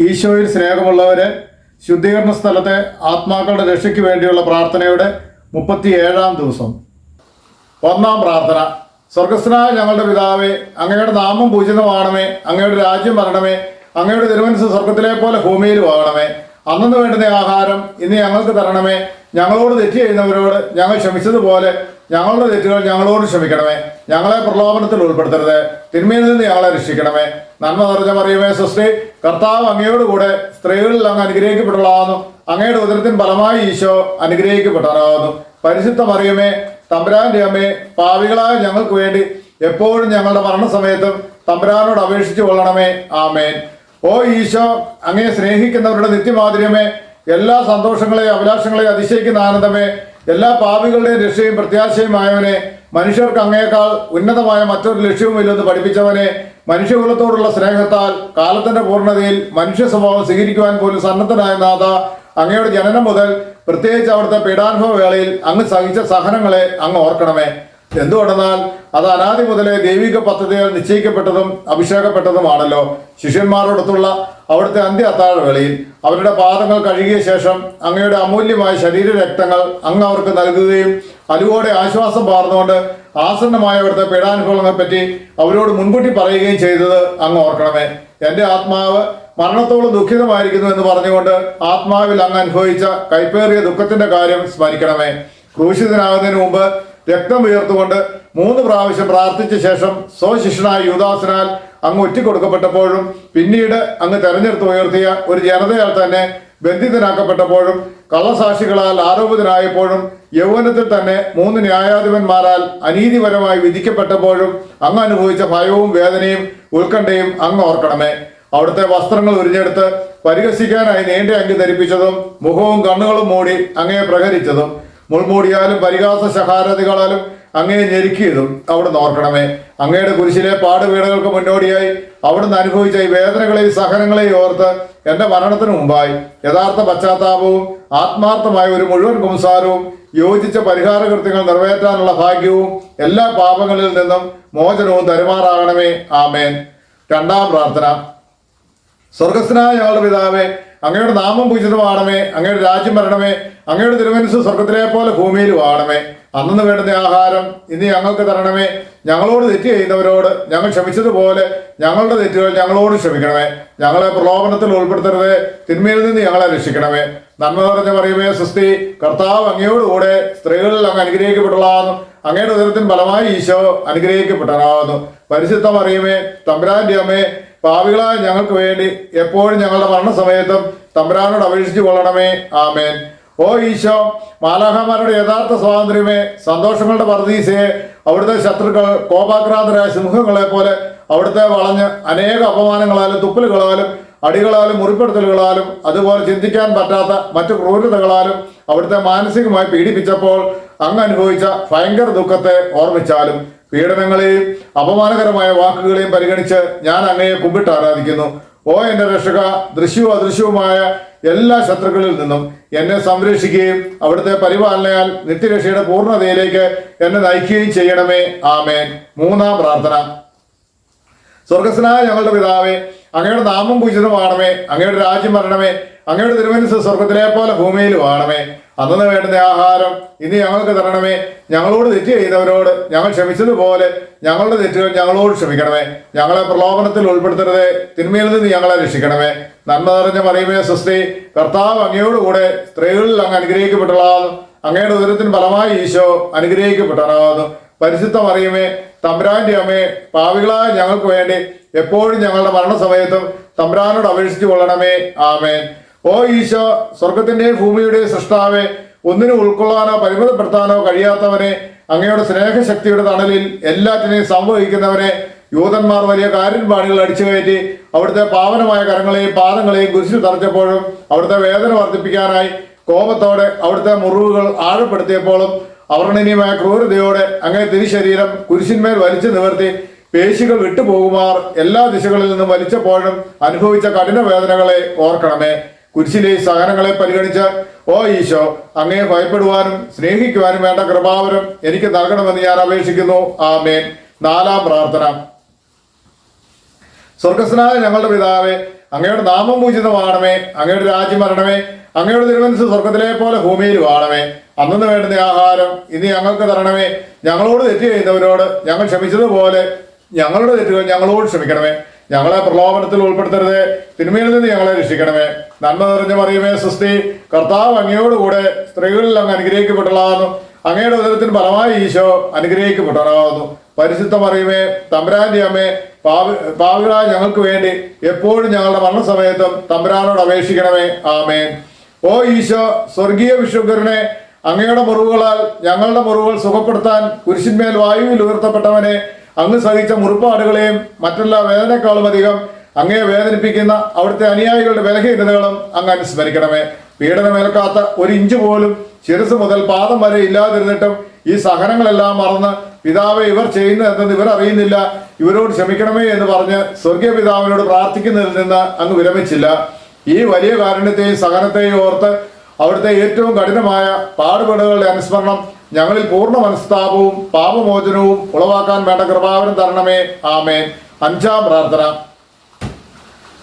ഈശോയിൽ സ്നേഹമുള്ളവരെ, ശുദ്ധീകരണ സ്ഥലത്തെ ആത്മാക്കളുടെ രക്ഷയ്ക്ക് വേണ്ടിയുള്ള പ്രാർത്ഥനയുടെ 37-ാം ദിവസം. ഒന്നാം പ്രാർത്ഥന. സ്വർഗസ്ഥനായ ഞങ്ങളുടെ പിതാവേ, അങ്ങയുടെ നാമം പൂജിതമാകണമേ, അങ്ങയുടെ രാജ്യം വരണമേ, അങ്ങയുടെ തിരുമനസ്സ് സ്വർഗത്തിലെ പോലെ ഭൂമിയിലും ആകണമേ. അന്നു വേണ്ടുന്ന ആഹാരം ഇന്ന് ഞങ്ങൾക്ക് തരണമേ. ഞങ്ങളോട് തെറ്റ് ചെയ്യുന്നവരോട് ഞങ്ങൾ ക്ഷമിച്ചതുപോലെ ഞങ്ങളുടെ തെറ്റുകൾ ഞങ്ങളോട് ക്ഷമിക്കണമേ. ഞങ്ങളെ പ്രലോഭനത്തിൽ ഉൾപ്പെടുത്തരുത്, തിന്മയിൽ നിന്ന് ഞങ്ങളെ രക്ഷിക്കണമേ. നന്മ നിറഞ്ഞ മറിയമേ സ്വസ്തി, കർത്താവ് അങ്ങയോടുകൂടെ സ്ത്രീകളിൽ അങ്ങ് അനുഗ്രഹിക്കപ്പെട്ടവളാകുന്നു. അങ്ങയുടെ ഉദരത്തിന് ഫലമായി ഈശോ അനുഗ്രഹിക്കപ്പെട്ടവനാകുന്നു. പരിശുദ്ധ മറിയമേ, തമ്പുരാന്റെ അമ്മേ, പാപികളായ ഞങ്ങൾക്ക് വേണ്ടി എപ്പോഴും ഞങ്ങളുടെ മരണസമയത്തും തമ്പുരാനോട് അപേക്ഷിച്ചു കൊള്ളണമേ. ആമേൻ. ഓ ഈശോ, അങ്ങയെ സ്നേഹിക്കുന്നവരുടെ നിത്യമാധുര്യമേ, എല്ലാ സന്തോഷങ്ങളെയും അഭിലാഷങ്ങളെയും അതിശയിക്കുന്ന ആനന്ദമേ, എല്ലാ പാപികളുടെയും രക്ഷയും പ്രത്യാശയുമായവനെ, മനുഷ്യർക്ക് അങ്ങയേക്കാൾ ഉന്നതമായ മറ്റൊരു ലക്ഷ്യവുമില്ലെന്ന് പഠിപ്പിച്ചവനെ, മനുഷ്യകുലത്തോടുള്ള സ്നേഹത്താൽ കാലത്തിന്റെ പൂർണ്ണതയിൽ മനുഷ്യ സ്വഭാവം സ്വീകരിക്കുവാൻ പോലും സന്നദ്ധനായ നാഥ, അങ്ങയുടെ ജനനം മുതൽ പ്രത്യേകിച്ച് അവിടുത്തെ പീഡാനുഭവ വേളയിൽ അങ്ങ് സഹിച്ച സഹനങ്ങളെ അങ്ങ് ഓർക്കണമേ. എന്തുകൊണ്ടെന്നാൽ അത് അനാദി മുതലേ ദൈവിക പദ്ധതികൾ നിശ്ചയിക്കപ്പെട്ടതും അഭിഷേകപ്പെട്ടതുമാണല്ലോ. ശിഷ്യന്മാരോടൊത്തുള്ള അവിടുത്തെ അന്ത്യ അത്താഴവേളയിൽ അവരുടെ പാദങ്ങൾ കഴുകിയ ശേഷം അങ്ങയുടെ അമൂല്യമായ ശരീരരക്തങ്ങൾ അങ്ങ് അവർക്ക് നൽകുകയും അലുവോടെ ആശ്വാസം പാർന്നുകൊണ്ട് ആസന്നമായ അവിടുത്തെ പീഡാനുഭവങ്ങളെപ്പറ്റി അവരോട് മുൻകൂട്ടി പറയുകയും ചെയ്തത് അങ്ങ് ഓർക്കണമേ. എൻ്റെ ആത്മാവ് മരണത്തോളം ദുഃഖിതമായിരിക്കുന്നു എന്ന് പറഞ്ഞുകൊണ്ട് ആത്മാവിൽ അങ്ങ് അനുഭവിച്ച കൈപ്പേറിയ ദുഃഖത്തിന്റെ കാര്യം സ്മരിക്കണമേ. ക്രൂശിതനാകുന്നതിന് മുമ്പ് രക്തം ഉയർത്തുകൊണ്ട് 3 പ്രാവശ്യം പ്രാർത്ഥിച്ച ശേഷം സ്വശിഷ്യനായ യൂദാസിനാൽ അങ്ങ് ഒറ്റിക്കൊടുക്കപ്പെട്ടപ്പോഴും പിന്നീട് അങ്ങ് തെരഞ്ഞെടുത്ത് ഉയർത്തിയ ഒരു ജനതയാൽ തന്നെ ബന്ധിതനാക്കപ്പെട്ടപ്പോഴും കള്ളസാക്ഷികളാൽ ആരോപിതനായപ്പോഴും യൗവനത്തിൽ തന്നെ 3 ന്യായാധിപന്മാരാൽ അനീതിപരമായി വിധിക്കപ്പെട്ടപ്പോഴും അങ്ങ് അനുഭവിച്ച ഭയവും വേദനയും ഉത്കണ്ഠയും അങ്ങ് ഓർക്കണമേ. അവിടുത്തെ വസ്ത്രങ്ങൾ ഉരിഞ്ഞെടുത്ത് പരിഹസിക്കാനായി നീണ്ട അങ്കി ധരിപ്പിച്ചതും മുഖവും കണ്ണുകളും മൂടി അങ്ങയെ പ്രഹരിച്ചതും മുൾമൂടിയാലും പരിഹാസ ശഹാരതികളാലും അങ്ങയെ ഞെരുക്കിയതും അവിടുന്ന് ഓർക്കണമേ. അങ്ങയുടെ കുരിശിലെ പാടുവീടുകൾക്ക് മുന്നോടിയായി അവിടുന്ന് അനുഭവിച്ച ഈ വേദനകളെയും സഹനങ്ങളെയും ഓർത്ത് എൻ്റെ മരണത്തിന് മുമ്പായി യഥാർത്ഥ പശ്ചാത്താപവും ആത്മാർത്ഥമായ ഒരു മുഴുവൻ കുംസാരവും യോജിച്ച പരിഹാര കൃത്യങ്ങൾ നിറവേറ്റാനുള്ള ഭാഗ്യവും എല്ലാ പാപങ്ങളിൽ നിന്നും മോചനവും തരുമാറാകണമേ. ആമേൻ. 2-ാം പ്രാർത്ഥന. സ്വർഗസ്ഥനായ ഞങ്ങളുടെ പിതാവേ, അങ്ങയുടെ നാമം പൂജിതമാകണമേ, അങ്ങയുടെ രാജ്യം വരണമേ, അങ്ങയുടെ തിരുമനസ്സ് സ്വർഗത്തിലെ പോലെ ഭൂമിയിലും ആകണമേ. അന്നു വേണ്ടുന്ന ആഹാരം ഇന്ന് ഞങ്ങൾക്ക് തരണമേ. ഞങ്ങളോട് തെറ്റ് ചെയ്യുന്നവരോട് ഞങ്ങൾ ക്ഷമിച്ചതുപോലെ ഞങ്ങളുടെ തെറ്റുകൾ ഞങ്ങളോട് ക്ഷമിക്കണമേ. ഞങ്ങളെ പ്രലോഭനത്തിൽ ഉൾപ്പെടുത്തരുത്, തിന്മയിൽ നിന്ന് ഞങ്ങളെ രക്ഷിക്കണമേ. നന്മ നിറഞ്ഞ മറിയമേ സ്വസ്തി, കർത്താവ് അങ്ങയോടുകൂടെ സ്ത്രീകളിൽ അങ്ങ് അനുഗ്രഹിക്കപ്പെട്ടവളാകുന്നു. അങ്ങയുടെ ഉദരത്തിന് ഫലമായി ഈശോ അനുഗ്രഹിക്കപ്പെട്ടവനാകുന്നു. പരിശുദ്ധ മറിയമേ, തമ്പുരാന്റെ അമ്മേ, പാപികളായ ഞങ്ങൾക്ക് വേണ്ടി എപ്പോഴും ഞങ്ങളുടെ മരണസമയത്തും തമ്പുരാനോട് അപേക്ഷിച്ചു കൊള്ളണമേ. ആമേൻ. ഓ ഈശോ, മാലാഖമാരുടെ യഥാർത്ഥ സ്വാതന്ത്ര്യമേ, സന്തോഷങ്ങളുടെ പർദീസയെ, അവിടുത്തെ ശത്രുക്കൾ കോപാക്രാന്തരായ സിംഹങ്ങളെ പോലെ അവിടുത്തെ വളഞ്ഞ് അനേക അപമാനങ്ങളാലും തുപ്പലുകളാലും അടികളാലും മുറിപ്പെടുത്തലുകളാലും അതുപോലെ ചിന്തിക്കാൻ പറ്റാത്ത മറ്റു ക്രൂരതകളാലും അവിടുത്തെ മാനസികമായി പീഡിപ്പിച്ചപ്പോൾ അങ്ങ് അനുഭവിച്ച ഭയങ്കര ദുഃഖത്തെ ഓർമ്മിച്ചാലും പീഡനങ്ങളെയും അപമാനകരമായ വാക്കുകളെയും പരിഗണിച്ച് ഞാൻ അങ്ങയെ കുമ്പിട്ട് ആരാധിക്കുന്നു. ഓ എൻ്റെ രക്ഷക, ദൃശ്യവും അദൃശ്യവുമായ എല്ലാ ശത്രുക്കളിൽ നിന്നും എന്നെ സംരക്ഷിക്കുകയും അവിടുത്തെ പരിപാലനയാൽ നിത്യരക്ഷയുടെ പൂർണ്ണതയിലേക്ക് എന്നെ നയിക്കുകയും ചെയ്യണമേ. ആമേൻ. 3-ാം പ്രാർത്ഥന. സ്വർഗസ്ഥനായ ഞങ്ങളുടെ പിതാവേ, അങ്ങയുടെ നാമം പൂജിതമാകണമേ, അങ്ങയുടെ രാജ്യം വരണമേ, അങ്ങയുടെ തിരുമനസ്സ് സ്വർഗത്തിലെ പോലെ ഭൂമിയിലും ആകണമേ. അന്നു വേണ്ടുന്ന ആഹാരം ഇന്ന് ഞങ്ങൾക്ക് തരണമേ. ഞങ്ങളോട് തെറ്റ് ചെയ്തവരോട് ഞങ്ങൾ ക്ഷമിച്ചതുപോലെ ഞങ്ങളുടെ തെറ്റുകൾ ഞങ്ങളോട് ക്ഷമിക്കണമേ. ഞങ്ങളെ പ്രലോഭനത്തിൽ ഉൾപ്പെടുത്തരുത്, തിന്മയിൽ നിന്ന് ഞങ്ങളെ രക്ഷിക്കണമേ. നന്മ നിറഞ്ഞ മറിയമേ സ്വസ്തി, കർത്താവ് അങ്ങയോടുകൂടെ സ്ത്രീകളിൽ അങ്ങ് അനുഗ്രഹിക്കപ്പെട്ടവളാകുന്നു. അങ്ങയുടെ ഉദരത്തിന് ഫലമായി ഈശോ അനുഗ്രഹിക്കപ്പെട്ടവനാകുന്നു. പരിശുദ്ധ മറിയമേ, തമ്പുരാന്റെ അമ്മേ, പാപികളായ ഞങ്ങൾക്ക് വേണ്ടി എപ്പോഴും ഞങ്ങളുടെ മരണസമയത്തും തമ്പുരാനോട് അപേക്ഷിച്ചു കൊള്ളണമേ. ആമേൻ. ഓ ഈശോ, സ്വർഗത്തിന്റെയും ഭൂമിയുടെയും സൃഷ്ടാവേ, ഒന്നിനും ഉൾക്കൊള്ളാനോ പരിമിതപ്പെടുത്താനോ കഴിയാത്തവനെ, അങ്ങയുടെ സ്നേഹശക്തിയുടെ തണലിൽ എല്ലാറ്റിനെയും സംവഹിക്കുന്നവനെ, യൂതന്മാർ വലിയ കാരിൻപാണികൾ അടിച്ചു കയറ്റി അവിടുത്തെ പാവനമായ കരങ്ങളെയും പാദങ്ങളെയും കുരിശിൽ തറച്ചപ്പോഴും അവിടുത്തെ വേദന വർദ്ധിപ്പിക്കാനായി കോപത്തോടെ അവിടുത്തെ മുറിവുകൾ ആഴപ്പെടുത്തിയപ്പോഴും അവർണ്ണനീയമായ ക്രൂരതയോടെ അങ്ങേ തിരുശരീരം കുരിശിന്മേൽ വലിച്ചു നിവർത്തി പേശികൾ വിട്ടുപോകുമാർ എല്ലാ ദിശകളിൽ നിന്നും വലിച്ചപ്പോഴും അനുഭവിച്ച കഠിന വേദനകളെ ഓർക്കണമേ. കുരിശിലെ സഹനങ്ങളെ പരിഗണിച്ച് ഓ ഈശോ, അങ്ങയെ ഭയപ്പെടുവാനും സ്നേഹിക്കുവാനും വേണ്ട കൃപാവരം എനിക്ക് നൽകണമെന്ന് ഞാൻ അപേക്ഷിക്കുന്നു. ആമേൻ. 4-ാം പ്രാർത്ഥന. സ്വർഗസ്ഥനായ ഞങ്ങളുടെ പിതാവേ, അങ്ങയുടെ നാമം പൂജിതമാണമേ. അങ്ങയുടെ രാജ്യം വരണമേ. അങ്ങയുടെ തിരുമനസ്സ് സ്വർഗത്തിലെ പോലെ ഭൂമിയിലും ആണമേ. അന്നു വേണ്ടുന്ന ആഹാരം ഇനി ഞങ്ങൾക്ക് തരണമേ. ഞങ്ങളോട് തെറ്റ് ചെയ്യുന്നവരോട് ഞങ്ങൾ ക്ഷമിച്ചതുപോലെ ഞങ്ങളുടെ തെറ്റുകൾ ഞങ്ങളോട് ക്ഷമിക്കണമേ. ഞങ്ങളെ പ്രലോഭനത്തിൽ ഉൾപ്പെടുത്തരുതേ, തിന്മയിൽ നിന്ന് ഞങ്ങളെ രക്ഷിക്കണമേ. നന്മ നിറഞ്ഞ മറിയമേ സ്വസ്തി, കർത്താവ് അങ്ങയോടുകൂടെ സ്ത്രീകളിൽ അങ്ങ് അനുഗ്രഹിക്കപ്പെട്ടതാകുന്നു. അങ്ങയുടെ ഉദരത്തിന് ഫലമായി ഈശോ അനുഗ്രഹിക്കപ്പെട്ടവനാകുന്നു. പരിശുദ്ധ മറിയമേ തമ്പുരാന്റെ അമ്മേ, പാപികളായ ഞങ്ങൾക്ക് വേണ്ടി എപ്പോഴും ഞങ്ങളുടെ മരണസമയത്തും തമ്പുരാനോട് അപേക്ഷിക്കണമേ. ആമേൻ. ഓ ഈശോ, സ്വർഗീയ വിശുദ്ധരനെ, അങ്ങയുടെ മുറിവുകളാൽ ഞങ്ങളുടെ മുറിവുകൾ സുഖപ്പെടുത്താൻ കുരിശിന്മേൽ വായുവിൽ ഉയർത്തപ്പെട്ടവനെ, അങ്ങ് സഹിച്ച മുറിപ്പാടുകളെയും മറ്റെല്ലാ വേദനക്കാളും അധികം അങ്ങയെ വേദനിപ്പിക്കുന്ന അവിടുത്തെ അനുയായികളുടെ ബലഹീനതകളും അങ്ങ് അനുസ്മരിക്കണമേ. പീഡനമേൽക്കാത്ത ഒരു ഇഞ്ച് പോലും ശിരസ് മുതൽ പാദം വരെ ഇല്ലാതിരുന്നിട്ടും ഈ സഹനങ്ങളെല്ലാം മറന്ന് പിതാവെ, ഇവർ ചെയ്യുന്നത് എന്തെന്ന് ഇവർ അറിയുന്നില്ല, ഇവരോട് ക്ഷമിക്കണമേ എന്ന് പറഞ്ഞ് സ്വർഗീയ പിതാവിനോട് പ്രാർത്ഥിക്കുന്നതിൽ നിന്ന് അങ്ങ് വിരമിച്ചില്ല. ഈ വലിയ കാരുണ്യത്തെയും സഹനത്തെയും ഓർത്ത് അവിടുത്തെ ഏറ്റവും കഠിനമായ പാടുപെടുകളുടെ അനുസ്മരണം ഞങ്ങളിൽ പൂർണ്ണ മനസ്താപവും പാപമോചനവും ഉളവാക്കാൻ വേണ്ട കൃപാവരം തരണമേ. ആമേൻ. അഞ്ചാം പ്രാർത്ഥന.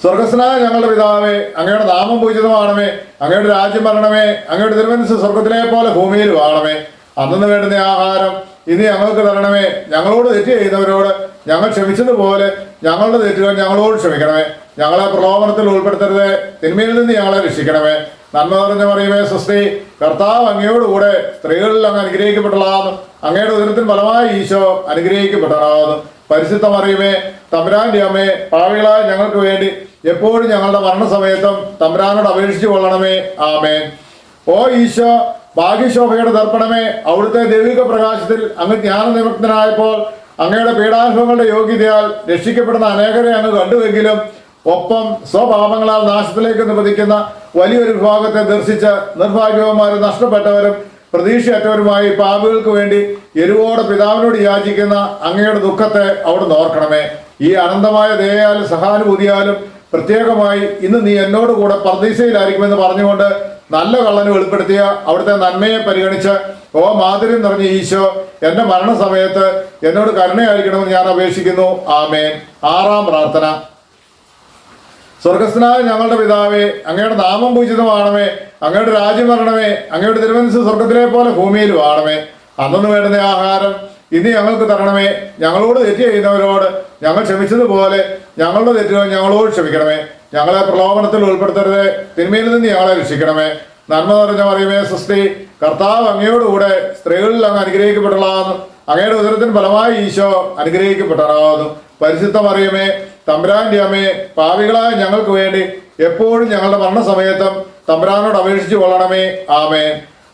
സ്വർഗസ്നായ ഞങ്ങളുടെ പിതാവേ, അങ്ങയുടെ നാമം പൂജിതമാണമേ. അങ്ങയുടെ രാജ്യം വരണമേ. അങ്ങയുടെ തിരുമനസ്സ് സ്വർഗത്തിലെ പോലെ ഭൂമിയിലും ആണമേ. അന്നു വേണ്ടുന്ന ആഹാരം ഇനി ഞങ്ങൾക്ക് തരണമേ. ഞങ്ങളോട് തെറ്റ് ചെയ്യുന്നവരോട് ഞങ്ങൾ ക്ഷമിച്ചതുപോലെ ഞങ്ങളുടെ തെറ്റുകൾ ഞങ്ങളോട് ക്ഷമിക്കണമേ. ഞങ്ങളെ പ്രലോഭനത്തിൽ ഉൾപ്പെടുത്തരുതേ, തിന്മയിൽ നിന്ന് ഞങ്ങളെ രക്ഷിക്കണമേ. നന്മ നിറഞ്ഞ മറിയമേ സ്വസ്തി, കർത്താവ് അങ്ങയോടുകൂടെ സ്ത്രീകളിൽ അങ്ങ് അനുഗ്രഹിക്കപ്പെട്ടതാകുന്നു. അങ്ങയുടെ ഉദരത്തിന് ഫലമായി ഈശോ അനുഗ്രഹിക്കപ്പെട്ടതാകുന്നു. പരിശുദ്ധ മറിയമേ തമ്പുരാന്റെ അമ്മേ, പാപികളായ ഞങ്ങൾക്ക് വേണ്ടി എപ്പോഴും ഞങ്ങളുടെ മരണസമയത്തും തമ്പുരാനോട് അപേക്ഷിച്ചു കൊള്ളണമേ. ആമേൻ. ഓ ഈശോ, ഭാഗ്യശോഭയുടെ ദർപ്പണമേ, അവിടുത്തെ ദൈവിക പ്രകാശത്തിൽ അങ്ങ് ജ്ഞാനനിമഗ്നനായപ്പോൾ അങ്ങയുടെ പീഡാനുഭവങ്ങളുടെ യോഗ്യതയാൽ രക്ഷിക്കപ്പെടുന്ന അനേകരെ അങ്ങ് കണ്ടുവെങ്കിലും ഒപ്പം സ്വപാപങ്ങളാൽ നാശത്തിലേക്ക് നിപതിക്കുന്ന വലിയൊരു വിഭാഗത്തെ ദർശിച്ച് നിർഭാഗ്യവന്മാരും നഷ്ടപ്പെട്ടവരും പ്രതീക്ഷയറ്റവരുമായി പാപികൾക്ക് വേണ്ടി എരിവോടെ പിതാവിനോട് യാചിക്കുന്ന അങ്ങയുടെ ദുഃഖത്തെ അവിടുന്ന് ഓർക്കണമേ. ഈ അനന്തമായ ദയയാലും സഹാനുഭൂതിയാലും പ്രത്യേകമായി ഇന്ന് നീ എന്നോട് കൂടെ പർദീസയിലായിരിക്കുമെന്ന് പറഞ്ഞുകൊണ്ട് നല്ല കള്ളന് വെളിപ്പെടുത്തിയ അവിടുത്തെ നന്മയെ പരിഗണിച്ച്, ഓ മാധുര്യം നിറഞ്ഞ ഈശോ, എന്റെ മരണസമയത്ത് എന്നോട് കരുണയായിരിക്കണമെന്ന് ഞാൻ അപേക്ഷിക്കുന്നു. ആമേൻ. ആറാം പ്രാർത്ഥന. സ്വർഗസ്നായ ഞങ്ങളുടെ പിതാവേ, അങ്ങയുടെ നാമം പൂജിതമാണമേ. അങ്ങയുടെ രാജ്യം വരണമേ. അങ്ങയുടെ തിരുമനസ്സ് സ്വർഗത്തിലെ പോലെ ഭൂമിയിലും ആണമേ. അന്നു വേണ്ടുന്ന ആഹാരം ഇനി ഞങ്ങൾക്ക് തരണമേ. ഞങ്ങളോട് തെറ്റ് ചെയ്യുന്നവരോട് ഞങ്ങൾ ക്ഷമിച്ചതുപോലെ ഞങ്ങളുടെ തെറ്റുകൾ ഞങ്ങളോട് ക്ഷമിക്കണമേ. ഞങ്ങളെ പ്രലോഭനത്തിൽ ഉൾപ്പെടുത്തരുതേ, തിന്മയിൽ നിന്ന് ഞങ്ങളെ രക്ഷിക്കണമേ. നന്മ നിറഞ്ഞ മറിയമേ സ്വസ്തി, കർത്താവ് അങ്ങയോടുകൂടെ സ്ത്രീകളിൽ അങ്ങ് അനുഗ്രഹിക്കപ്പെട്ടതാകുന്നു. അങ്ങയുടെ ഉദരത്തിന് ഫലമായി ഈശോ അനുഗ്രഹിക്കപ്പെട്ടതാകുന്നു. പരിശുദ്ധ മറിയമേ തമ്പുരാന്റെ അമ്മേ, പാപികളായ ഞങ്ങൾക്ക് വേണ്ടി എപ്പോഴും ഞങ്ങളുടെ മരണസമയത്തും തമ്പുരാനോട് അപേക്ഷിച്ചു കൊള്ളണമേ. ആമേൻ.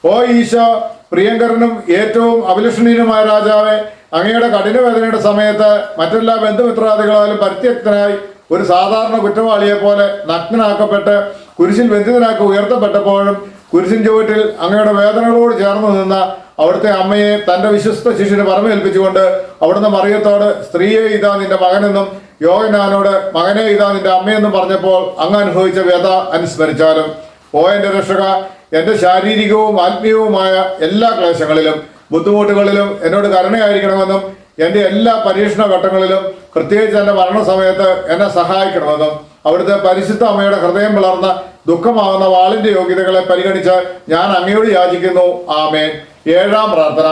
ഓ ഈശോ, പ്രിയങ്കരനും ഏറ്റവും അഭിലഷണീയനുമായ രാജാവേ, അങ്ങയുടെ കഠിനവേദനയുടെ സമയത്ത് മറ്റെല്ലാ ബന്ധുമിത്രാദികളാലും പരിത്യക്തനായി ഒരു സാധാരണ കുറ്റവാളിയെ പോലെ നഗ്നനാക്കപ്പെട്ട് കുരിശിൽ ബന്ധിതനാക്കി ഉയർത്തപ്പെട്ടപ്പോഴും കുരിശിൻ ചുവട്ടിൽ അങ്ങയുടെ വേദനകളോട് ചേർന്ന് നിന്ന അവിടുത്തെ അമ്മയെ തന്റെ വിശ്വസ്ത ശിഷ്യന് പരമേൽപ്പിച്ചുകൊണ്ട് അവിടുന്ന് മറിയത്തോട്, സ്ത്രീയെ ഇതാ നിന്റെ മകനെന്നും യോഹന്നാനോട്, മകനെ ഇതാ നിന്റെ അമ്മയെന്നും പറഞ്ഞപ്പോൾ അങ്ങ് അനുഭവിച്ച വ്യത അനുസ്മരിച്ചാലും. ഓ എന്റെ രക്ഷക, എന്റെ ശാരീരികവും ആത്മീയവുമായ എല്ലാ ക്ലേശങ്ങളിലും ബുദ്ധിമുട്ടുകളിലും എന്നോട് കരുണയായിരിക്കണമെന്നും എൻ്റെ എല്ലാ പരീക്ഷണ ഘട്ടങ്ങളിലും പ്രത്യേകിച്ച് എൻ്റെ മരണസമയത്ത് എന്നെ സഹായിക്കണമെന്നും അവിടുത്തെ പരിശുദ്ധ അമ്മയുടെ ഹൃദയം പിളർന്ന ദുഃഖമാകുന്ന വാളിന്റെ യോഗ്യതകളെ പരിഗണിച്ച് ഞാൻ അങ്ങയോട് യാചിക്കുന്നു. ആമേൻ. ഏഴാം പ്രാർത്ഥന.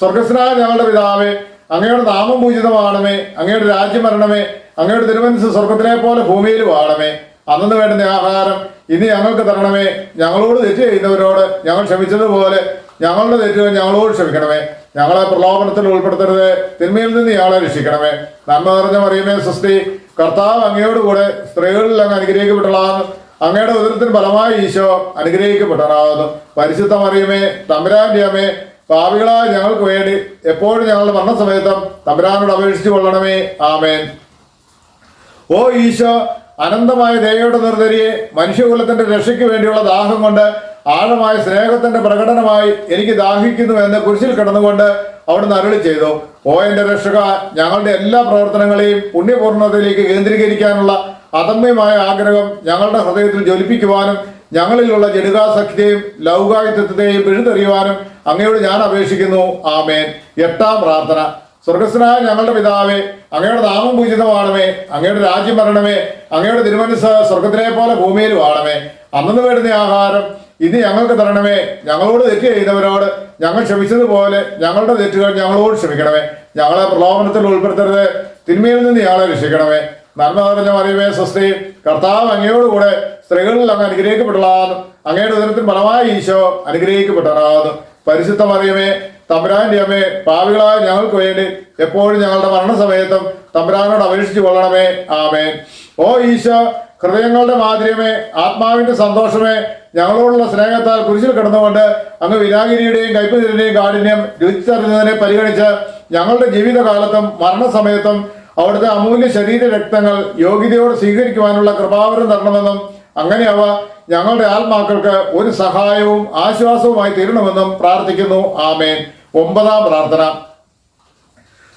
സ്വർഗസ്നായ ഞങ്ങളുടെ പിതാവേ, അങ്ങയുടെ നാമം പൂജിതമാണമേ. അങ്ങയുടെ രാജ്യം വരണമേ. അങ്ങയുടെ തിരുമനസ്സ് സ്വർഗത്തിലെ പോലെ ഭൂമിയിലും ആണമേ. അന്നു വേണ്ടുന്ന ആഹാരം ഇനി ഞങ്ങൾക്ക് തരണമേ. ഞങ്ങളോട് തെറ്റ് ചെയ്യുന്നവരോട് ഞങ്ങൾ ക്ഷമിച്ചതുപോലെ ഞങ്ങളുടെ തെറ്റുകൾ ഞങ്ങളോട് ക്ഷമിക്കണമേ. ഞങ്ങളെ പ്രലോഭനത്തിൽ ഉൾപ്പെടുത്തരുത്, തിന്മയിൽ നിന്ന് ഞങ്ങളെ രക്ഷിക്കണമേ. നന്മ നിറഞ്ഞ മറിയമേ സ്വസ്തി, കർത്താവ് അങ്ങയോടുകൂടെ സ്ത്രീകളിൽ അങ്ങ് അനുഗ്രഹിക്കപ്പെട്ടതാകുന്നു. അങ്ങയുടെ ഉദരത്തിന് ഫലമായി ഈശോ അനുഗ്രഹിക്കപ്പെട്ടതാകുന്നു. പരിശുദ്ധ മറിയമേ തമ്പുരാന്റെ അമ്മേ, പാപികളായ ഞങ്ങൾക്ക് വേണ്ടി എപ്പോഴും ഞങ്ങളുടെ മരണസമയത്തും തമ്പുരാനോട് അപേക്ഷിച്ചു കൊള്ളണമേ. ആമേൻ. ഓ ഈശോ, അനന്തമായ ദയയുടെ നിർദ്ധരിയെ, മനുഷ്യകുലത്തിന്റെ രക്ഷയ്ക്ക് വേണ്ടിയുള്ള ദാഹം കൊണ്ട് ആഴമായ സ്നേഹത്തിന്റെ പ്രകടനമായി എനിക്ക് ദാഹിക്കുന്നു എന്ന് കുരിശിൽ കിടന്നുകൊണ്ട് അവിടുന്ന് അരുളി ചെയ്തു. ഓ എന്റെ രക്ഷക, ഞങ്ങളുടെ എല്ലാ പ്രവർത്തനങ്ങളെയും പുണ്യപൂർണ്ണതയിലേക്ക് കേന്ദ്രീകരിക്കാനുള്ള അദമ്യമായ ആഗ്രഹം ഞങ്ങളുടെ ഹൃദയത്തിൽ ജ്വലിപ്പിക്കുവാനും ഞങ്ങളിലുള്ള ജഡികാസക്തിയെയും ലൗകായുധത്വത്തെയും പിഴുതെറിയുവാനും അങ്ങയോട് ഞാൻ അപേക്ഷിക്കുന്നു. ആമേൻ. എട്ടാം പ്രാർത്ഥന. സ്വർഗസ്ഥനായ ഞങ്ങളുടെ പിതാവേ, അങ്ങയുടെ നാമം പൂജിതമാണമേ, അങ്ങയുടെ രാജ്യം വരണമേ, അങ്ങയുടെ തിരുമനസ് സ്വർഗത്തിലെ പോലെ ഭൂമിയിലും ആണമേ. അന്നു വേണ്ടുന്ന ആഹാരം ഇനി ഞങ്ങൾക്ക് തരണമേ. ഞങ്ങളോട് തെറ്റ് ചെയ്തവരോട് ഞങ്ങൾ ക്ഷമിച്ചതുപോലെ ഞങ്ങളുടെ തെറ്റുകൾ ഞങ്ങളോട് ക്ഷമിക്കണമേ. ഞങ്ങളെ പ്രലോഭനത്തിൽ ഉൾപ്പെടുത്തരുത്, തിന്മയിൽ നിന്ന് ഞങ്ങളെ രക്ഷിക്കണമേ. നന്മ നിറഞ്ഞ മറിയമേ, സ്വസ്തി, കർത്താവ് അങ്ങയോടുകൂടെ സ്ത്രീകളിൽ അങ്ങ് അനുഗ്രഹിക്കപ്പെട്ടതാകുന്നു. അങ്ങയുടെ ഉദരത്തിൽ ഫലമായ ഈശോ അനുഗ്രഹിക്കപ്പെട്ടതാകുന്നു. പരിശുദ്ധ മറിയമേ, തമ്പുരാന്റെ അമ്മേ, പാപികളായ ഞങ്ങൾക്ക് വേണ്ടി എപ്പോഴും ഞങ്ങളുടെ മരണസമയത്തും തമ്പുരാനോട് അപേക്ഷിച്ചു കൊള്ളണമേ. ആമേൻ. ഓ ഈശോ, ഹൃദയങ്ങളുടെ മാധുര്യമേ, ആത്മാവിന്റെ സന്തോഷമേ, ഞങ്ങളോടുള്ള സ്നേഹത്താൽ കുരിശിൽ കിടന്നുകൊണ്ട് അങ്ങ് വിനാഗിരിയുടെയും കൈപ്പതിരുടെയും കാഠിന്യം രുചിച്ചറിഞ്ഞതിനെ പരിഗണിച്ച് ഞങ്ങളുടെ ജീവിതകാലത്തും മരണസമയത്തും അവിടുത്തെ അമൂല്യ ശരീര രക്തങ്ങൾ യോഗ്യതയോടെ സ്വീകരിക്കുവാനുള്ള കൃപാവരം തരണമെന്നും അങ്ങനെ അവ ഞങ്ങളുടെ ആത്മാക്കൾക്ക് ഒരു സഹായവും ആശ്വാസവുമായി തീരണമെന്നും പ്രാർത്ഥിക്കുന്നു. ആമേൻ. 9-ാം പ്രാർത്ഥന.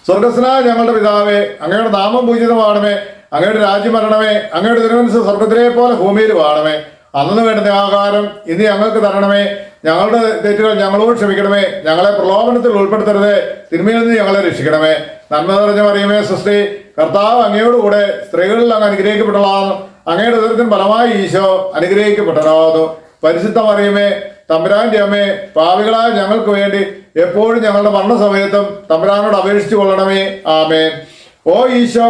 സ്വർഗസ്നായ ഞങ്ങളുടെ പിതാവേ, അങ്ങയുടെ നാമം പൂജിതമാണമേ, അങ്ങയുടെ രാജ്യം വരണമേ, അങ്ങയുടെ തിരുമനസ് സ്വർഗത്തിലെ പോലെ ഭൂമിയിലും ആണമേ. അന്നു വേണ്ടുന്ന ആഹാരം ഇനി ഞങ്ങൾക്ക് തരണമേ. ഞങ്ങളുടെ തെറ്റുകൾ ഞങ്ങളോട് ക്ഷമിക്കണമേ. ഞങ്ങളെ പ്രലോഭനത്തിൽ ഉൾപ്പെടുത്തരുത്, തിന്മയിൽ നിന്ന് ഞങ്ങളെ രക്ഷിക്കണമേ. നന്മ നിറഞ്ഞ മറിയമേ, സ്വസ്തി, കർത്താവ് അങ്ങയോടുകൂടെ സ്ത്രീകളിൽ അങ്ങ് അനുഗ്രഹിക്കപ്പെട്ടതാകുന്നു. അങ്ങയുടെ ഉദരത്തിന് ഫലമായി ഈശോ അനുഗ്രഹിക്കപ്പെട്ടതാകുന്നു. പരിശുദ്ധ മറിയമേ, തമ്പുരാന്റെ അമ്മേ, പാപികളായ ഞങ്ങൾക്ക് വേണ്ടി എപ്പോഴും ഞങ്ങളുടെ മരണസമയത്തും തമ്പുരാനോട് അപേക്ഷിച്ചു കൊള്ളണമേ. ആമേൻ. ഓ ഈശോ,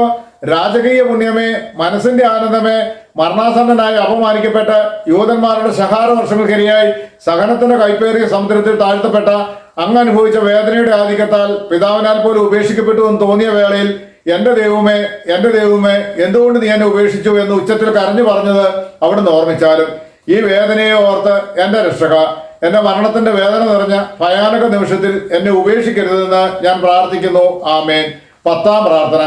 രാജകീയ പുണ്യമേ, മനസ്സിന്റെ ആനന്ദമേ, മരണാസന്നനായി അപമാനിക്കപ്പെട്ട് യൂതന്മാരുടെ ശഹാര വർഷങ്ങൾക്കിരയായി സഹനത്തിന്റെ കൈപ്പേറിയ സമുദ്രത്തിൽ താഴ്ത്തപ്പെട്ട അങ്ങ് അനുഭവിച്ച വേദനയുടെ ആധിക്യത്താൽ പിതാവിനാൽ പോലും ഉപേക്ഷിക്കപ്പെട്ടു എന്ന് തോന്നിയ വേളയിൽ എന്റെ ദൈവമേ, എന്റെ ദൈവമേ, എന്തുകൊണ്ട് നീ എന്നെ ഉപേക്ഷിച്ചു എന്ന് ഉച്ചത്തിൽ കരഞ്ഞു പറഞ്ഞത് അവിടുന്ന് ഓർമ്മിച്ചാലും ഈ വേദനയെ ഓർത്ത് എന്റെ രക്ഷക, എന്റെ മരണത്തിന്റെ വേദന നിറഞ്ഞ ഭയാനക നിമിഷത്തിൽ എന്നെ ഉപേക്ഷിക്കരുതെന്ന് ഞാൻ പ്രാർത്ഥിക്കുന്നു. ആമേൻ. 10-ാം പ്രാർത്ഥന.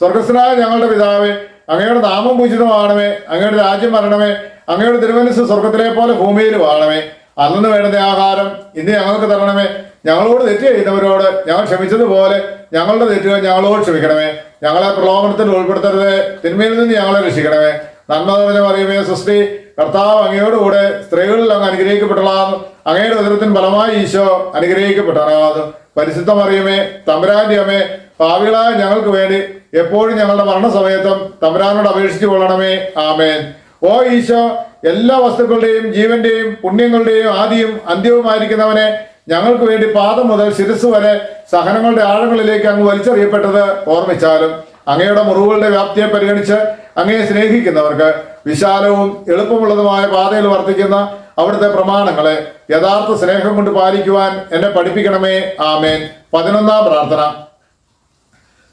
സ്വർഗസ്ഥനായ ഞങ്ങളുടെ പിതാവേ, അങ്ങയുടെ നാമം പൂജിതമാണമേ, അങ്ങയുടെ രാജ്യം വരണമേ, അങ്ങയുടെ തിരുമനസ് സ്വർഗത്തിലെ പോലെ ഭൂമിയിലും ആണമേ. അന്നു വേണ്ടുന്ന ആഹാരം ഇന്ന് ഞങ്ങൾക്ക് തരണമേ. ഞങ്ങളോട് തെറ്റ് ചെയ്യുന്നവരോട് ഞങ്ങൾ ക്ഷമിച്ചതുപോലെ ഞങ്ങളുടെ തെറ്റുകൾ ഞങ്ങളോട് ക്ഷമിക്കണമേ. ഞങ്ങളെ പ്രലോഭനത്തിൽ ഉൾപ്പെടുത്തരുത്, തിന്മയിൽ നിന്ന് ഞങ്ങളെ രക്ഷിക്കണമേ. നന്മ നിറഞ്ഞ മറിയമേ, സ്വസ്തി, കർത്താവ് അങ്ങയോടുകൂടെ സ്ത്രീകളിൽ അങ്ങ് അനുഗ്രഹിക്കപ്പെട്ടതാകുന്നു. അങ്ങയുടെ ഉദരത്തിന് ഫലമായി ഈശോ അനുഗ്രഹിക്കപ്പെട്ടതാകുന്നു. പരിശുദ്ധ മറിയമേ, തമ്പുരാന്റെ അമ്മേ, പാപികളായ ഞങ്ങൾക്ക് വേണ്ടി എപ്പോഴും ഞങ്ങളുടെ മരണസമയത്തും തമ്പുരാനോട് അപേക്ഷിച്ചു കൊള്ളണമേ. ആമേൻ. ഓ ഈശോ, എല്ലാ വസ്തുക്കളുടെയും ജീവന്റെയും പുണ്യങ്ങളുടെയും ആദിയും അന്ത്യവുമായിരിക്കുന്നവനെ, ഞങ്ങൾക്ക് വേണ്ടി പാദം മുതൽ ശിരസ് വരെ സഹനങ്ങളുടെ ആഴങ്ങളിലേക്ക് അങ്ങ് വലിച്ചെറിയപ്പെട്ടത് ഓർമ്മിച്ചാലും അങ്ങയുടെ മുറിവുകളുടെ വ്യാപ്തിയെ പരിഗണിച്ച് അങ്ങയെ സ്നേഹിക്കുന്നവർക്ക് വിശാലവും എളുപ്പമുള്ളതുമായ പാതയിൽ വർത്തിക്കുന്ന അവിടുത്തെ പ്രമാണങ്ങളെ യഥാർത്ഥ സ്നേഹം കൊണ്ട് പാലിക്കുവാൻ എന്നെ പഠിപ്പിക്കണമേ. ആമേൻ. 11-ാം പ്രാർത്ഥന.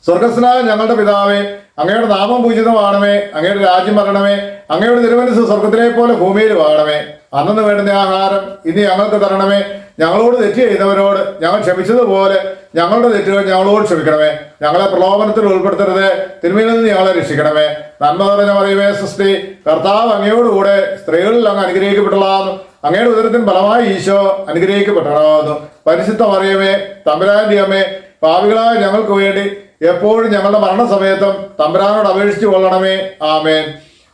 സ്വർഗസ്നായ ഞങ്ങളുടെ പിതാവേ, അങ്ങയുടെ നാമം പൂജിതമാണമേ, അങ്ങയുടെ രാജ്യം വരണമേ, അങ്ങയുടെ തിരുമനസ് സ്വർഗത്തിലെ പോലെ ഭൂമിയിലും ആണമേ. അന്നു വേണ്ടുന്ന ആഹാരം ഇനി ഞങ്ങൾക്ക് തരണമേ. ഞങ്ങളോട് തെറ്റ് ചെയ്യുന്നവരോട് ഞങ്ങൾ ക്ഷമിച്ചതുപോലെ ഞങ്ങളുടെ തെറ്റുകൾ ഞങ്ങളോട് ക്ഷമിക്കണമേ. ഞങ്ങളെ പ്രലോഭനത്തിൽ ഉൾപ്പെടുത്തരുത്, തിന്മയിൽ നിന്ന് ഞങ്ങളെ രക്ഷിക്കണമേ. നന്മ നിറഞ്ഞ മറിയമേ, സ്വസ്തി, കർത്താവ് അങ്ങയോടുകൂടെ സ്ത്രീകളിൽ അങ്ങ് അനുഗ്രഹിക്കപ്പെട്ടതാകുന്നു. അങ്ങയുടെ ഉദരത്തിന് ഫലമായി ഈശോ അനുഗ്രഹിക്കപ്പെട്ടതാകുന്നു. പരിശുദ്ധ മറിയമേ, തമ്പുരാന്റെ അമ്മേ, പാപികളായ ഞങ്ങൾക്ക് വേണ്ടി എപ്പോഴും ഞങ്ങളുടെ മരണസമയത്തും തമ്പുരാനോട് അപേക്ഷിച്ചു കൊള്ളണമേ. ആമേൻ.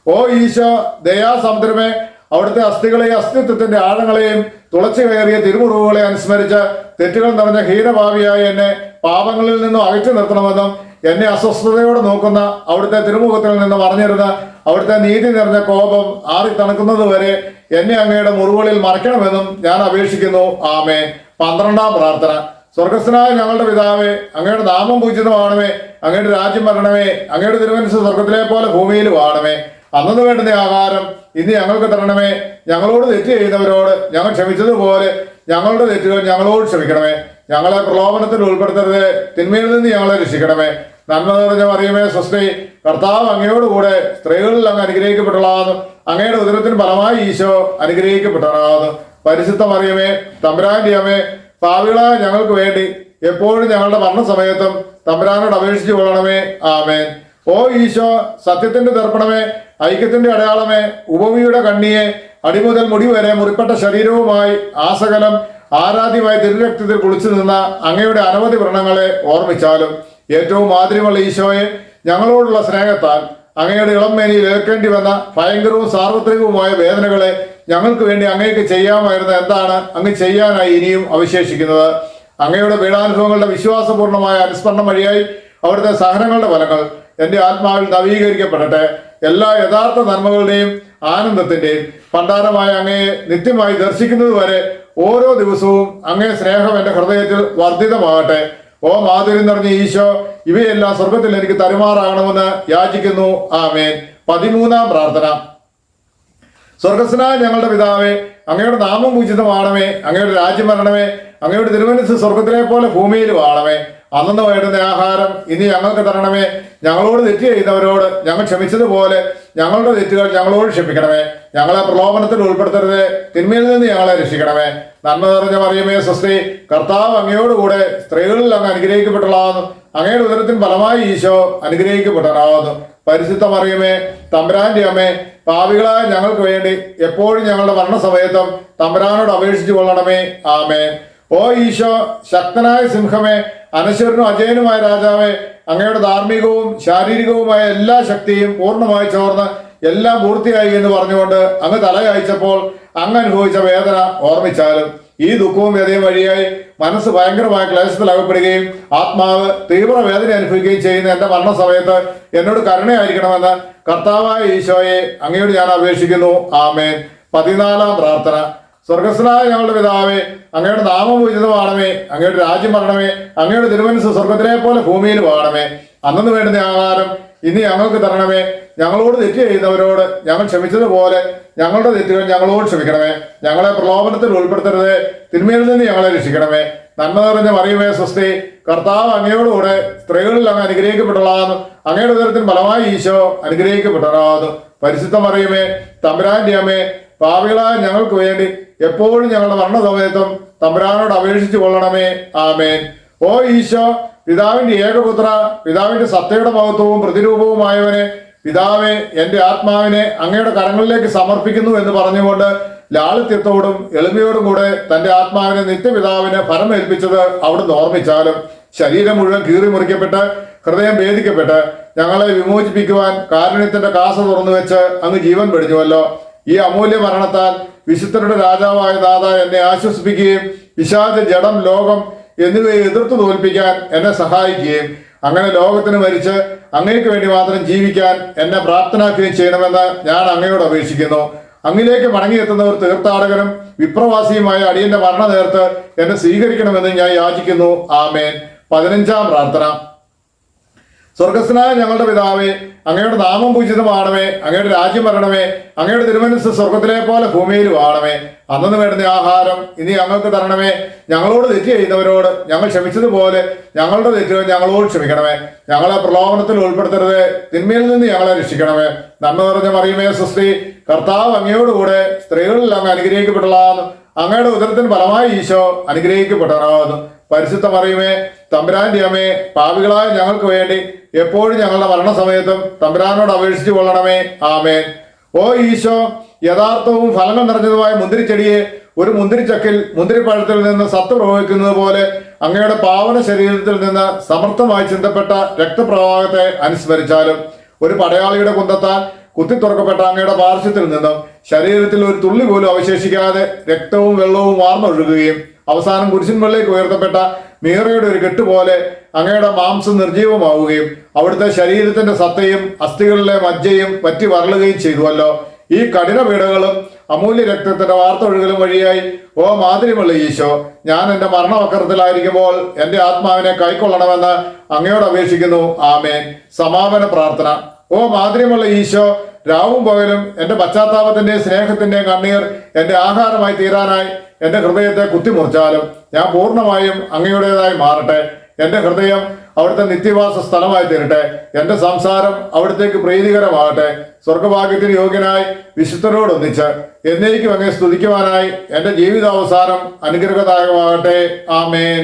ഓ ഈശോ, ദയാസമുദ്രമേ, അവിടുത്തെ അസ്ഥികളെയും അസ്തിത്വത്തിന്റെ ആഴങ്ങളെയും തുളച്ചു കയറിയ തിരുമുറിവുകളെ അനുസ്മരിച്ച് തെറ്റുകൾ നിറഞ്ഞ ഹീനഭാവിയായ എന്നെ പാപങ്ങളിൽ നിന്നും അകറ്റി നിർത്തണമെന്നും എന്നെ അസ്വസ്ഥതയോടെ നോക്കുന്ന അവിടുത്തെ തിരുമുഖത്തിൽ നിന്ന് മറിഞ്ഞിരുന്ന് അവിടുത്തെ നീതി നിറഞ്ഞ കോപം ആറി തണുക്കുന്നത് വരെ എന്നെ അങ്ങയുടെ മുറിവുകളിൽ മറയ്ക്കണമെന്നും ഞാൻ അപേക്ഷിക്കുന്നു. ആമേൻ. 12-ാം പ്രാർത്ഥന. സ്വർഗസ്ഥനായ ഞങ്ങളുടെ പിതാവേ, അങ്ങയുടെ നാമം പൂജിതമാണമേ, അങ്ങയുടെ രാജ്യം വരണമേ, അങ്ങയുടെ തിരുമനസ് സ്വർഗത്തിലെ പോലെ ഭൂമിയിലും ആണമേ. അന്നു വേണ്ടുന്ന ആഹാരം ഇന്ന് ഞങ്ങൾക്ക് തരണമേ. ഞങ്ങളോട് തെറ്റ് ചെയ്യുന്നവരോട് ഞങ്ങൾ ക്ഷമിച്ചതുപോലെ ഞങ്ങളുടെ തെറ്റുകൾ ഞങ്ങളോട് ക്ഷമിക്കണമേ. ഞങ്ങളെ പ്രലോഭനത്തിൽ ഉൾപ്പെടുത്തരുത്, തിന്മയിൽ നിന്ന് ഞങ്ങളെ രക്ഷിക്കണമേ. നന്മ നിറഞ്ഞ മറിയമേ, സ്വസ്തി, കർത്താവ് അങ്ങയോടുകൂടെ സ്ത്രീകളിൽ അങ്ങ് അനുഗ്രഹിക്കപ്പെട്ടതാകുന്നു. അങ്ങയുടെ ഉദരത്തിന് ഫലമായി ഈശോ അനുഗ്രഹിക്കപ്പെട്ടതാകുന്നു. പരിശുദ്ധ മറിയമേ, തമ്പുരാന്റെ അമ്മേ, പാപികളായ ഞങ്ങൾക്ക് വേണ്ടി എപ്പോഴും ഞങ്ങളുടെ മരണസമയത്തും തമ്പുരാനോട് അപേക്ഷിച്ചു കൊള്ളണമേ. ആമേൻ. ഓ ഈശോ, സത്യത്തിന്റെ ദർപ്പണമേ, ഐക്യത്തിന്റെ അടയാളമേ, ഉപമിയുടെ കണ്ണിയെ, അടിമുതൽ മുടി വരെ മുറിപ്പെട്ട ശരീരവുമായി ആസകലം ആരാധ്യമായ തിരുരക്തത്തിൽ കുളിച്ചു നിന്ന അങ്ങയുടെ അനവധി വ്രണങ്ങളെ ഓർമ്മിച്ചാലും ഏറ്റവും മാധുര്യമുള്ള ഈശോയെ, ഞങ്ങളോടുള്ള സ്നേഹത്താൽ അങ്ങയുടെ ഇളം മേനിയിൽ ഏൽക്കേണ്ടി വന്ന ഭയങ്കരവും സാർവത്രികവുമായ വേദനകളെ ഞങ്ങൾക്ക് വേണ്ടി അങ്ങേക്ക് ചെയ്യാമായിരുന്ന എന്താണ് അങ്ങ് ചെയ്യാനായി ഇനിയും അവശേഷിക്കുന്നത്? അങ്ങയുടെ പീഡാനുഭവങ്ങളുടെ വിശ്വാസപൂർണമായ അനുസ്മരണം വഴിയായി അവിടുത്തെ സഹനങ്ങളുടെ ഫലങ്ങൾ എൻ്റെ ആത്മാവിൽ നവീകരിക്കപ്പെടട്ടെ. എല്ലാ യഥാർത്ഥ നന്മകളുടെയും ആനന്ദത്തിന്റെയും ഭണ്ഡാരമായ അങ്ങയെ നിത്യമായി ദർശിക്കുന്നത് വരെ ഓരോ ദിവസവും അങ്ങേ സ്നേഹം എൻ്റെ ഹൃദയത്തിൽ വർദ്ധിതമാകട്ടെ. ഓ മാധുര്യം നിറഞ്ഞ ഈശോ, ഇവയെല്ലാം സ്വർഗത്തിൽ എനിക്ക് തരുമാറാകണമെന്ന് യാചിക്കുന്നു. ആമേൻ. 13-ാം പ്രാർത്ഥന. സ്വർഗസ്നായ ഞങ്ങളുടെ പിതാവേ, അങ്ങയുടെ നാമം പൂജിതമാണമേ, അങ്ങയുടെ രാജ്യം വരണമേ, അങ്ങയുടെ തിരുമനസ്സ് സ്വർഗത്തിലെ പോലെ ഭൂമിയിലും ആണമേ. അന്നു വേണ്ടുന്ന ആഹാരം ഇനി ഞങ്ങൾക്ക് തരണമേ. ഞങ്ങളോട് തെറ്റ് ചെയ്യുന്നവരോട് ഞങ്ങൾ ക്ഷമിച്ചതുപോലെ ഞങ്ങളുടെ തെറ്റുകൾ ഞങ്ങളോട് ക്ഷമിക്കണമേ. ഞങ്ങളെ പ്രലോഭനത്തിൽ ഉൾപ്പെടുത്തരുത്, തിന്മയിൽ നിന്ന് ഞങ്ങളെ രക്ഷിക്കണമേ. നന്മ നിറഞ്ഞ മറിയമേ സ്വസ്തി, കർത്താവ് അങ്ങയോടുകൂടെ സ്ത്രീകളിൽ അങ്ങ് അനുഗ്രഹിക്കപ്പെട്ടതാകുന്നു. അങ്ങയുടെ ഉദരത്തിൻ ഫലമായി ഈശോ അനുഗ്രഹിക്കപ്പെട്ടവനാകുന്നു. പരിശുദ്ധ മറിയമേ, തമ്പുരാന്റെ അമ്മേ, പാപികളായ ഞങ്ങൾക്ക് വേണ്ടി എപ്പോഴും ഞങ്ങളുടെ മരണസമയത്തും തമ്പുരാനോട് അപേക്ഷിച്ചു കൊള്ളണമേ. ആമേൻ. ഓ ഈശോ, ശക്തനായ സിംഹമേ, അനശ്വരനും അജയനുമായ രാജാവേ, അങ്ങയുടെ ധാർമ്മികവും ശാരീരികവുമായ എല്ലാ ശക്തിയും പൂർണ്ണമായി ചോർന്ന് എല്ലാം പൂർത്തിയായി എന്ന് പറഞ്ഞുകൊണ്ട് അങ്ങ് തലയയച്ചപ്പോൾ അങ്ങ് അനുഭവിച്ച വേദന ഓർമ്മിച്ചാലും ഈ ദുഃഖവും വ്യതയും വഴിയായി മനസ്സ് ഭയങ്കരമായ ക്ലേശത്തിൽ അകപ്പെടുകയും ആത്മാവ് തീവ്ര വേദന അനുഭവിക്കുകയും ചെയ്യുന്ന എൻ്റെ മരണസമയത്ത് എന്നോട് കരുണയായിരിക്കണമെന്ന് കർത്താവായ ഈശോയെ അങ്ങയോട് ഞാൻ അപേക്ഷിക്കുന്നു. ആമേൻ. 14-ാം പ്രാർത്ഥന. സ്വർഗസ്നായ ഞങ്ങളുടെ പിതാവേ, അങ്ങയുടെ നാമം പൂജിതമാണമേ, അങ്ങയുടെ രാജ്യം വരണമേ, അങ്ങയുടെ തിരുമനസ്സ് സ്വർഗത്തിലെ പോലെ ഭൂമിയിൽ വാണമേ. അന്നു വേണ്ടുന്ന ആഹാരം ഇനി ഞങ്ങൾക്ക് തരണമേ. ഞങ്ങളോട് തെറ്റ് ചെയ്യുന്നവരോട് ഞങ്ങൾ ക്ഷമിച്ചതുപോലെ ഞങ്ങളുടെ തെറ്റുകൾ ഞങ്ങളോട് ക്ഷമിക്കണമേ. ഞങ്ങളെ പ്രലോഭനത്തിൽ ഉൾപ്പെടുത്തരുത്, തിന്മയിൽ നിന്ന് ഞങ്ങളെ രക്ഷിക്കണമേ. നന്മ നിറഞ്ഞ മറിയമേ സ്വസ്തി, കർത്താവ് അങ്ങയോടുകൂടെ സ്ത്രീകളിൽ അങ്ങ് അനുഗ്രഹിക്കപ്പെട്ടതാകുന്നു. അങ്ങയുടെ ഉദരത്തിൻ ഫലമായി ഈശോ അനുഗ്രഹിക്കപ്പെട്ടതാകുന്നു. പരിശുദ്ധ മറിയമേ, തമ്പുരാന്റെ അമ്മേ, പാപികളായ ഞങ്ങൾക്ക് വേണ്ടി എപ്പോഴും ഞങ്ങളുടെ മരണസമയത്തും തമ്പുരാനോട് അപേക്ഷിച്ചു കൊള്ളണമേ. ആമേൻ. ഓ ഈശോ, പിതാവിന്റെ ഏകപുത്ര, പിതാവിന്റെ സത്തയുടെ മഹത്വവും പ്രതിരൂപവുമായവനെ, പിതാവെ, എൻ്റെ ആത്മാവിനെ അങ്ങയുടെ കരങ്ങളിലേക്ക് സമർപ്പിക്കുന്നു എന്ന് പറഞ്ഞുകൊണ്ട് ലാളിത്യത്തോടും എളിമയോടും കൂടെ തന്റെ ആത്മാവിനെ നിത്യപിതാവിന് ഫലമേൽപ്പിച്ചത് അവിടുന്ന് ഓർമ്മിച്ചാലും ശരീരം മുഴുവൻ കീറി മുറിക്കപ്പെട്ട് ഹൃദയം ഭേദിക്കപ്പെട്ട് ഞങ്ങളെ വിമോചിപ്പിക്കുവാൻ കാരുണ്യത്തിന്റെ കാസ തുറന്നു വെച്ച് അങ്ങ് ജീവൻ വെടിഞ്ഞുവല്ലോ. ഈ അമൂല്യ മരണത്താൽ വിശുദ്ധരുടെ രാജാവായ നാഥ എന്നെ ആശ്വസിപ്പിക്കുകയും പിശാച, ജഡം, ലോകം എന്നിവയെ എതിർത്ത് തോൽപ്പിക്കാൻ എന്നെ സഹായിക്കുകയും അങ്ങനെ ലോകത്തിന് മരിച്ച് അങ്ങേക്ക് വേണ്ടി മാത്രം ജീവിക്കാൻ എന്നെ പ്രാപ്തനാക്കുകയും ചെയ്യണമെന്ന് ഞാൻ അങ്ങയോട് അപേക്ഷിക്കുന്നു. അങ്ങിലേക്ക് മടങ്ങിയെത്തുന്നവർ തീർത്ഥാടകനും വിപ്രവാസിയുമായ അടിയന്റെ മരണ നേരത്ത് എന്നെ സ്വീകരിക്കണമെന്ന് ഞാൻ യാചിക്കുന്നു. ആമേൻ. 15-ാം പ്രാർത്ഥന. സ്വർഗസ്നായ ഞങ്ങളുടെ പിതാവേ, അങ്ങയുടെ നാമം പൂജിതമാണമേ, അങ്ങയുടെ രാജ്യം വരണമേ, അങ്ങയുടെ തിരുമനസ്സ് സ്വർഗത്തിലെ പോലെ ഭൂമിയിലും ആണമേ. അന്നു വേണ്ടുന്ന ആഹാരം ഇനി ഞങ്ങൾക്ക് തരണമേ. ഞങ്ങളോട് തെറ്റ് ചെയ്യുന്നവരോട് ഞങ്ങൾ ക്ഷമിച്ചതുപോലെ ഞങ്ങളുടെ തെറ്റുകൾ ഞങ്ങളോട് ക്ഷമിക്കണമേ. ഞങ്ങളെ പ്രലോഭനത്തിൽ ഉൾപ്പെടുത്തരുത്, തിന്മയിൽ നിന്ന് ഞങ്ങളെ രക്ഷിക്കണമേ. നന്മ നിറഞ്ഞ മറിയമേ സ്വസ്തി, കർത്താവ് അങ്ങയോടുകൂടെ സ്ത്രീകളിൽ അങ്ങ് അനുഗ്രഹിക്കപ്പെട്ടതാകുന്നു. അങ്ങയുടെ ഉദരത്തിന് ഫലമായി ഈശോ അനുഗ്രഹിക്കപ്പെട്ടവനാകുന്നു. പരിശുദ്ധ മറിയമേ, തമ്പുരാന്റെ അമ്മേ, പാപികളായ ഞങ്ങൾക്ക് വേണ്ടി എപ്പോഴും ഞങ്ങളുടെ മരണസമയത്തും തമ്പുരാനോട് അപേക്ഷിച്ചു കൊള്ളണമേ. ആമേൻ. ഓ ഈശോ, യഥാർത്ഥവും ഫലങ്ങൾ നിറഞ്ഞതുമായ മുന്തിരിച്ചെടിയെ ഒരു മുന്തിരിച്ചക്കിൽ മുന്തിരിപ്പഴത്തിൽ നിന്ന് സത്ത് പ്രവഹിക്കുന്നത് പോലെ അങ്ങയുടെ പാവന ശരീരത്തിൽ നിന്ന് സമർത്ഥമായി ചിന്തപ്പെട്ട രക്തപ്രവാഹത്തെ അനുസ്മരിച്ചാലും ഒരു പടയാളിയുടെ കുന്തത്താൽ കുത്തി തുറക്കപ്പെട്ട അങ്ങയുടെ പാർശ്വത്തിൽ നിന്നും ശരീരത്തിൽ ഒരു തുള്ളി പോലും അവശേഷിക്കാതെ രക്തവും വെള്ളവും വാർന്നൊഴുകുകയും അവസാനം കുരിശിൻമേലേക്ക് ഉയർത്തപ്പെട്ട മീറയുടെ ഒരു കെട്ടുപോലെ അങ്ങയുടെ മാംസം നിർജീവമാവുകയും അവിടുത്തെ ശരീരത്തിന്റെ സത്തയും അസ്ഥികളിലെ മജ്ജയും പറ്റി വരളുകയും ചെയ്തുവല്ലോ. ഈ കഠിന പീഡകളും അമൂല്യ രക്തത്തിന്റെ വാർത്തൊഴുകലും വഴിയായി ഓ മാതിരിമുള്ള ഈശോ, ഞാൻ എൻ്റെ മരണവക്രത്തിലായിരിക്കുമ്പോൾ എൻ്റെ ആത്മാവിനെ കൈക്കൊള്ളണമെന്ന് അങ്ങയോട് അപേക്ഷിക്കുന്നു. ആമേൻ. സമാപന പ്രാർത്ഥന. ഓ മാതിരിമുള്ള ഈശോ, രാവും പകലും എൻ്റെ പശ്ചാത്താപത്തിന്റെ സ്നേഹത്തിന്റെ കണ്ണീർ എൻ്റെ ആഹാരമായി തീരാനായി എൻ്റെ ഹൃദയത്തെ കുത്തിമുറിച്ചാലും ഞാൻ പൂർണ്ണമായും അങ്ങയുടേതായി മാറട്ടെ. എൻ്റെ ഹൃദയം അവിടുത്തെ നിത്യവാസ സ്ഥലമായി തീരട്ടെ. എൻ്റെ സംസാരം അവിടത്തേക്ക് പ്രീതികരമാകട്ടെ. സ്വർഗഭാഗ്യത്തിന് യോഗ്യനായി വിശുദ്ധരോടൊന്നിച്ച് എന്നേക്കും അങ്ങേ സ്തുതിക്കുവാനായി എൻ്റെ ജീവിതാവസാനം അനുഗ്രഹദായകമാകട്ടെ. ആമേൻ.